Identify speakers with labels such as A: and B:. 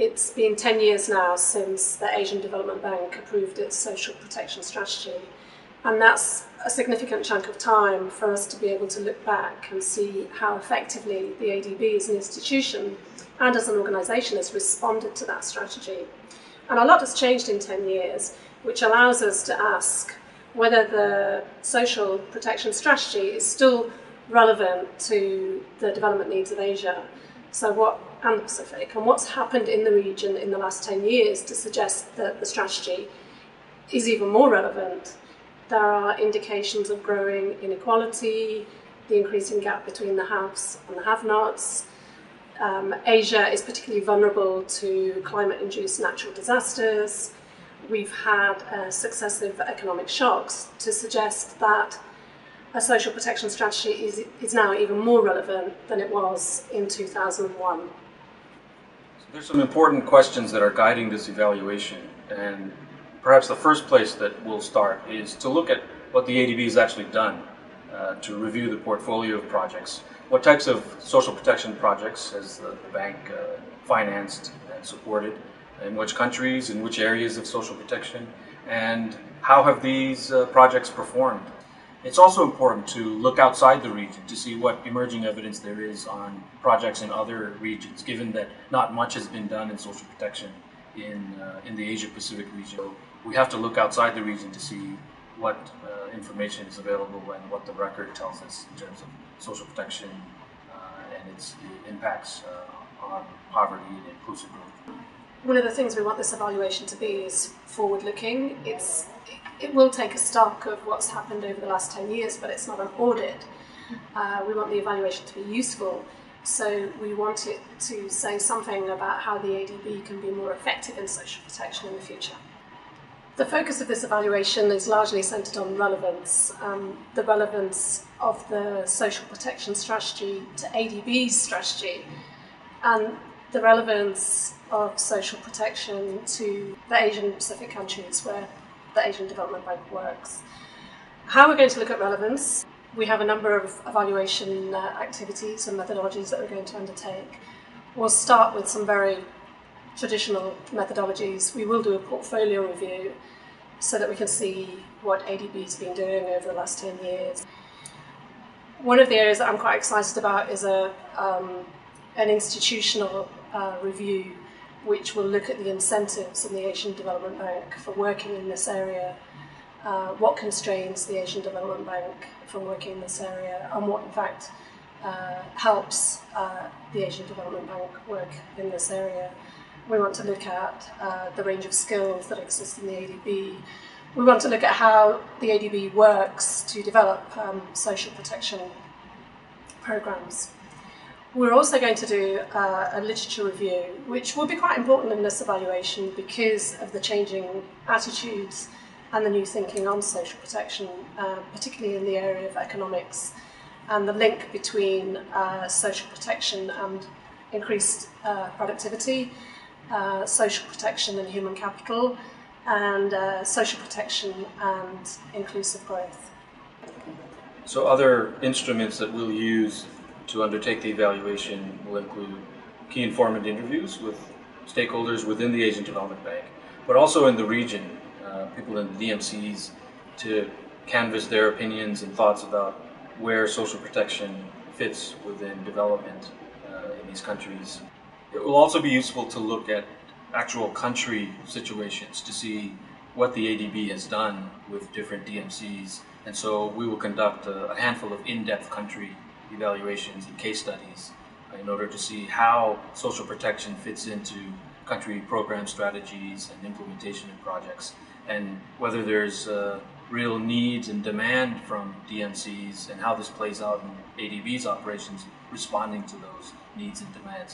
A: It's been 10 years now since the Asian Development Bank approved its social protection strategy, and that's a significant chunk of time for us to be able to look back and see how effectively the ADB as an institution and as an organisation has responded to that strategy. And a lot has changed in 10 years, which allows us to ask whether the social protection strategy is still relevant to the development needs of Asia and the Pacific, and what's happened in the region in the last 10 years to suggest that the strategy is even more relevant. There are indications of growing inequality, the increasing gap between the haves and the have-nots. Asia is particularly vulnerable to climate-induced natural disasters. We've had successive economic shocks to suggest that a social protection strategy is now even more relevant than it was in 2001.
B: There's some important questions that are guiding this evaluation, and perhaps the first place that we'll start is to look at what the ADB has actually done to review the portfolio of projects. What types of social protection projects has the bank financed and supported, in which countries, in which areas of social protection, and how have these projects performed? It's also important to look outside the region to see what emerging evidence there is on projects in other regions, given that not much has been done in social protection in the Asia-Pacific region. So we have to look outside the region to see what information is available and what the record tells us in terms of social protection and its impacts on poverty and inclusive growth.
A: One of the things we want this evaluation to be is forward-looking. It will take a stock of what's happened over the last 10 years, but it's not an audit. We want the evaluation to be useful, so we want it to say something about how the ADB can be more effective in social protection in the future. The focus of this evaluation is largely centred on relevance, the relevance of the social protection strategy to ADB's strategy, and the relevance of social protection to the Asian Pacific countries where the Asian Development Bank works. How we're going to look at relevance, we have a number of evaluation activities and methodologies that we're going to undertake. We'll start with some very traditional methodologies. We will do a portfolio review so that we can see what ADB's been doing over the last 10 years. One of the areas that I'm quite excited about is an institutional review which will look at the incentives in the Asian Development Bank for working in this area, what constrains the Asian Development Bank from working in this area, and what in fact helps the Asian Development Bank work in this area. We want to look at the range of skills that exist in the ADB. We want to look at how the ADB works to develop social protection programs. We're also going to do a literature review, which will be quite important in this evaluation because of the changing attitudes and the new thinking on social protection, particularly in the area of economics, and the link between social protection and increased productivity, social protection and human capital, and social protection and inclusive growth.
B: So other instruments that we'll use to undertake the evaluation will include key informant interviews with stakeholders within the Asian Development Bank, but also in the region, people in the DMCs, to canvass their opinions and thoughts about where social protection fits within development in these countries. It will also be useful to look at actual country situations to see what the ADB has done with different DMCs, and so we will conduct a handful of in-depth country evaluations and case studies in order to see how social protection fits into country program strategies and implementation of projects, and whether there's real needs and demand from DMCs and how this plays out in ADB's operations responding to those needs and demands.